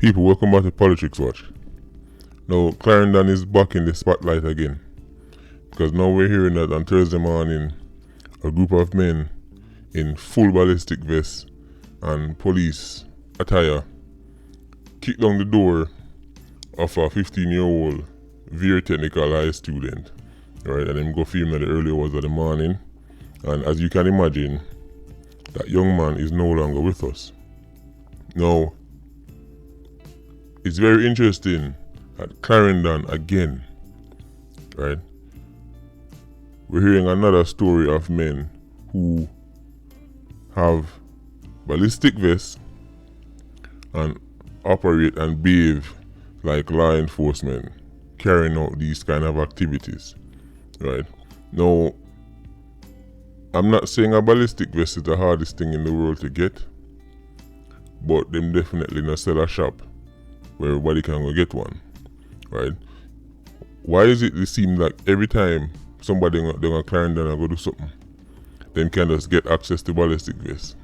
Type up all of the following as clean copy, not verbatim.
People, welcome back to Politics Watch. Now, Clarendon is back in the spotlight again, because now we're hearing that on Thursday morning, a group of men in full ballistic vests and police attire kicked down the door of a 15-year-old very technical high student, right? And them go film at the early hours of the morning, and as you can imagine, that young man is no longer with us. Now, it's very interesting at Clarendon again, right? We're hearing another story of men who have ballistic vests and operate and behave like law enforcement, carrying out these kind of activities, right? Now, I'm not saying a ballistic vest is the hardest thing in the world to get, but them definitely not sell a shop where everybody can go get one, right? Why is it seem like every time somebody they on Clarendon and go do something, them can just get access to ballistic vests,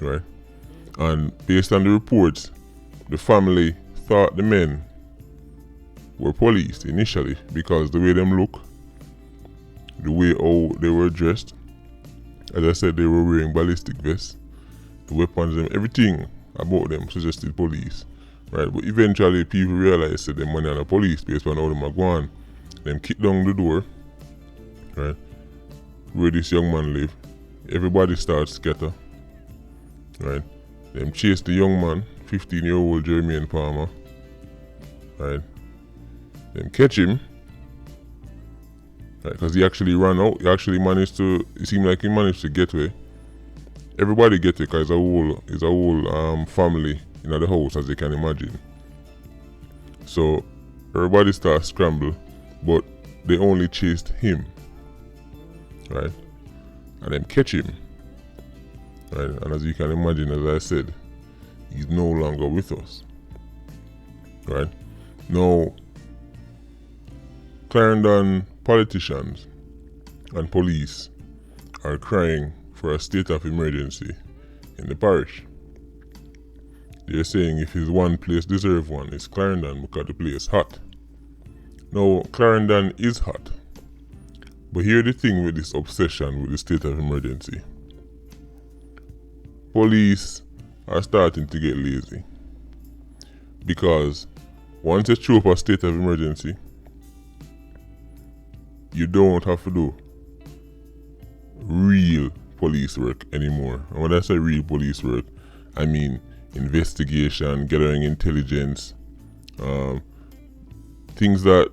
right? And based on the reports, the family thought the men were police initially because the way them look, the way how they were dressed, as I said, they were wearing ballistic vests, the weapons, and everything about them suggested police, right? But eventually people realized that them money on the police based on how them are going. Them kick down the door, right, where this young man live. Everybody starts scatter, right? Them chase the young man, 15-year-old Jermaine Palmer, right? Them catch him, right? Because he actually ran out. He actually managed to. It seemed like he managed to get away. Everybody get it because it's a whole family in the house, as you can imagine. So everybody starts scramble, but they only chased him, right? And then catch him, right? And as you can imagine, as I said, he's no longer with us, right? Now, Clarendon politicians and police are crying for a state of emergency in the parish. They're saying if there's one place deserve one, it's Clarendon because the place is hot. Now, Clarendon is hot, but here's the thing with this obsession with the state of emergency. Police are starting to get lazy because once you throw up a state of emergency, you don't have to do real police work anymore. And when I say real police work, I mean investigation, gathering intelligence, things that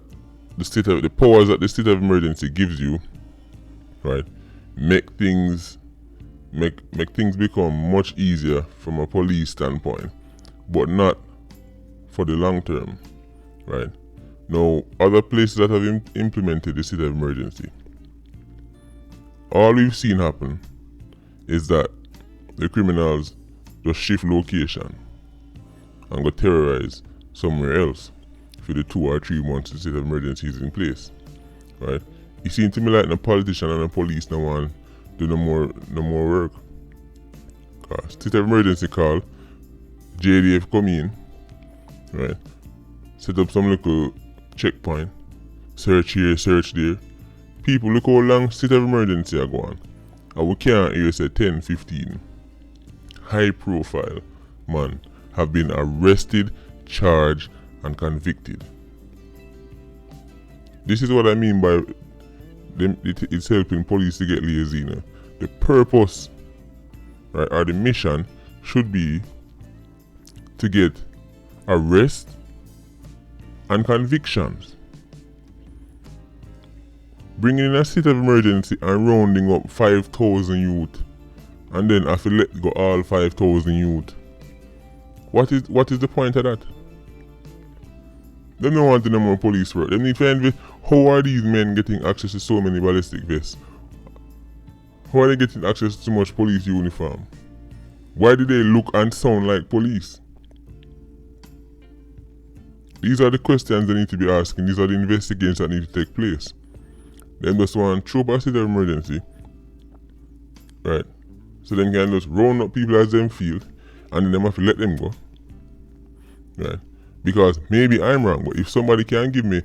the powers that the state of emergency gives you, right, make things become much easier from a police standpoint, but not for the long term, right? Now, other places that have implemented the state of emergency, all we've seen happen is that the criminals just shift location and go terrorize somewhere else for the 2 or 3 months the state of emergency is in place, right? It seems to me like the politician and the police no want do no more work. State of emergency call, JDF come in, right? Set up some little checkpoint, search here, search there. People, look how long state of emergency are going. And we can't hear say 10, 15 high profile man have been arrested, charged and convicted. This is what I mean by it's helping police to get lazy. You know? The purpose, right, or the mission should be to get arrest and convictions. Bringing in a state of emergency and rounding up 5,000 youth, and then have to let go all 5,000 youth. What is the point of that? They don't want no more police work. They need to find how are these men getting access to so many ballistic vests? How are they getting access to so much police uniform? Why do they look and sound like police? These are the questions they need to be asking. These are the investigations that need to take place. Them just want to throw up a state of emergency, right? So them can just round up people as them feel, and then them have to let them go. right? Because maybe I'm wrong, but if somebody can give me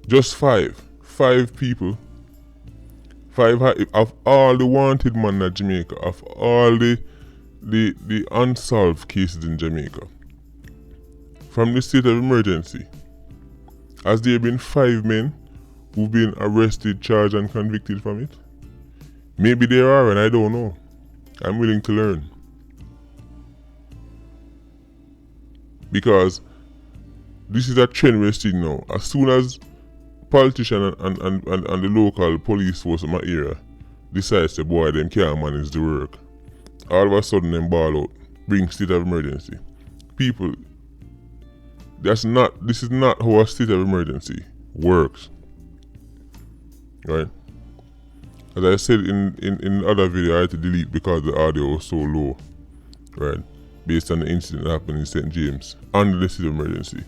just five people, of all the wanted men in Jamaica, of all the unsolved cases in Jamaica, from the state of emergency, has there been 5 men who've been arrested, charged, and convicted from it? Maybe there are, and I don't know. I'm willing to learn. Because this is a trend we're seeing now. As soon as politicians and the local police force in my area decides to boy them can't manage the work, all of a sudden them ball out, bring state of emergency. People, this is not how a state of emergency works. Right? As I said in the other video, I had to delete because the audio was so low. Right? Based on the incident that happened in St. James under the state of emergency.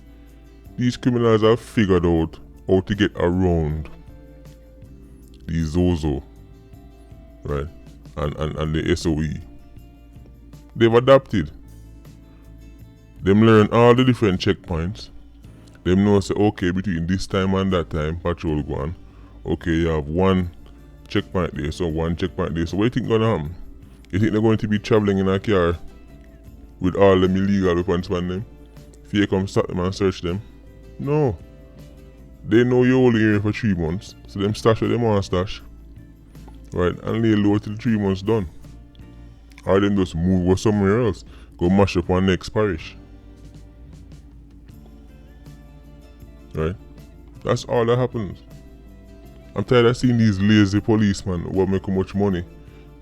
These criminals have figured out how to get around the Zozo, right, and the SOE. They've adapted. Them learn all the different checkpoints. Them know say, okay, between this time and that time, patrol go on. Okay, you have one checkpoint there, so one checkpoint there. So what do you think gonna happen? You think they're going to be traveling in a car with all them illegal weapons on them? If you come stop them and search them? No. They know you're only here for 3 months, so them stash what them want stash. Right, and lay low till 3 months done. Or them just move somewhere else. Go mash up on next parish. Right? That's all that happens. I'm tired of seeing these lazy policemen who make much money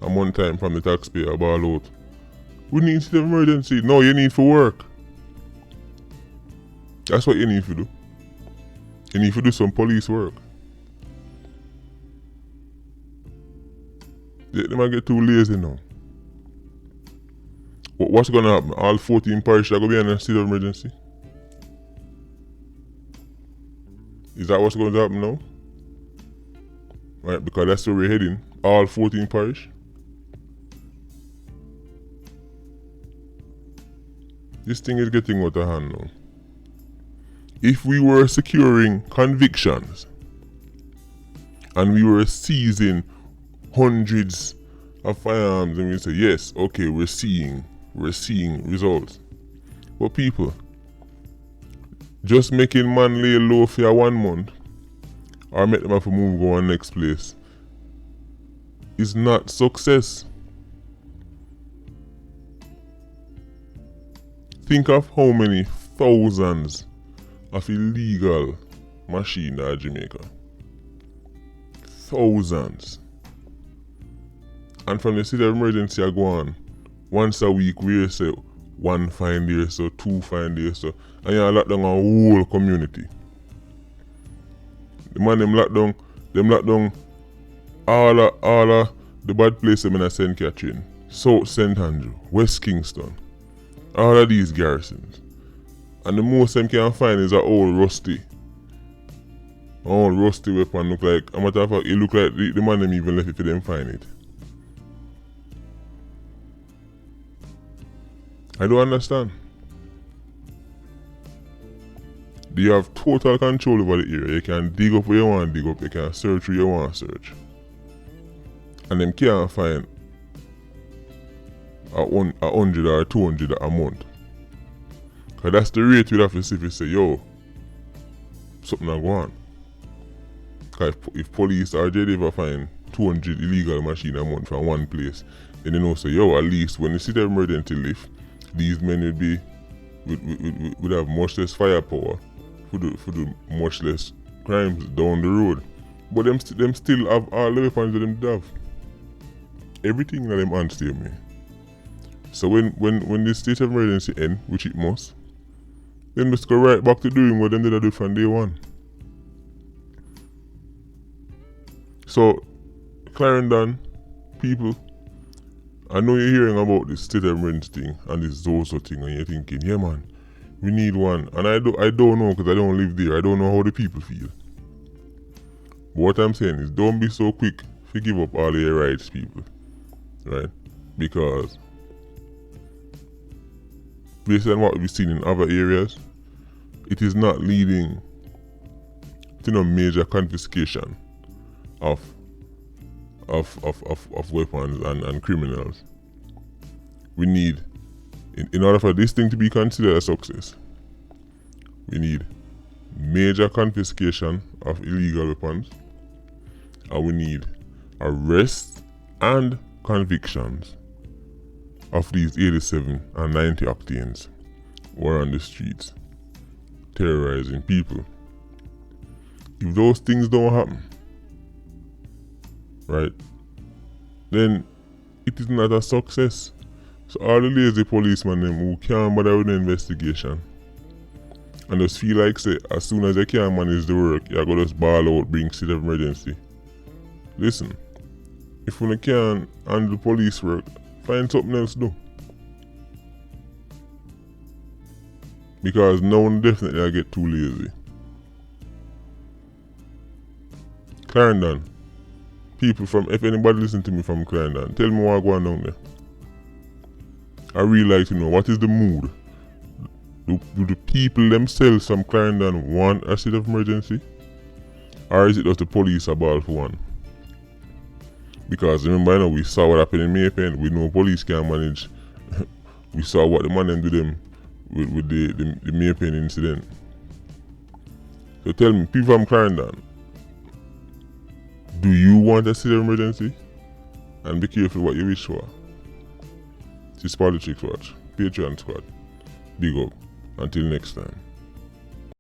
and one time from the taxpayer ball out. We need state of emergency. No, you need for work. That's what you need to do. You need to do some police work. They might get too lazy now. But what's gonna happen? All 14 parishes are gonna be in a state of emergency? Is that what's going to happen now? Right, because that's where we're heading. All 14 parish. This thing is getting out of hand now. If we were securing convictions and we were seizing hundreds of firearms and we say, yes, okay, we're seeing results. But people, just making man lay low for 1 month or make them have to move go on next place is not success. Think of how many thousands of illegal machines in Jamaica. Thousands. And from the state of emergency I go on, once a week we say 1 fine there, so 2 fine there, so, and you lock down a whole community. The man them lock down all of the bad places in St. Catherine, South St. Andrew, West Kingston, all of these garrisons. And the most them can find is an old rusty weapon. Look like, a matter of fact, it look like the man them even left it for them find it. I don't understand. Do you have total control over the area? You can dig up where you want to dig up, you can search where you want to search. And them can't find a 100 or 200 a month. Because that's the rate we'd have to see if you say, yo, something not go on. Because if police or JD ever find 200 illegal machines a month from one place, then they know say, yo, at least when the state of emergency lift, these men would have much less firepower for do much less crimes down the road. But them still have all the weapons that them have. Everything that them hands stay me. So when the state of emergency end, which it must, then just go right back to doing what them did do from day one. So Clarendon people, I know you're hearing about this state of emergency thing and this Zozo thing, and you're thinking, yeah man, we need one. And I don't know because I don't live there. I don't know how the people feel. But what I'm saying is, don't be so quick to give up all your rights, people. Right? Because based on what we've seen in other areas, it is not leading to no major confiscation of weapons and criminals. We need, in order for this thing to be considered a success, we need major confiscation of illegal weapons, and we need arrests and convictions of these 87 and 90 octanes who are on the streets terrorizing people. If those things don't happen, right, then it is not a success. So all the lazy policemen them who can't bother with the investigation and just feel like say as soon as they can manage the work, you go just ball out, bring state of emergency. Listen, if you can't handle police work, find something else to do. Because no one definitely will get too lazy. Clarendon. People from, if anybody listen to me from Clarendon, tell me what's going on there. I really like to know, what is the mood? Do the people themselves from Clarendon want a state of emergency? Or is it just the police are ball for one? Because remember, we saw what happened in Maypen. We know police can't manage. We saw what the man them do them with the Maypen incident. So tell me, people from Clarendon, do you want a state of emergency? And be careful what you wish for. This is Politics Watch, Patreon Squad. Big up. Until next time.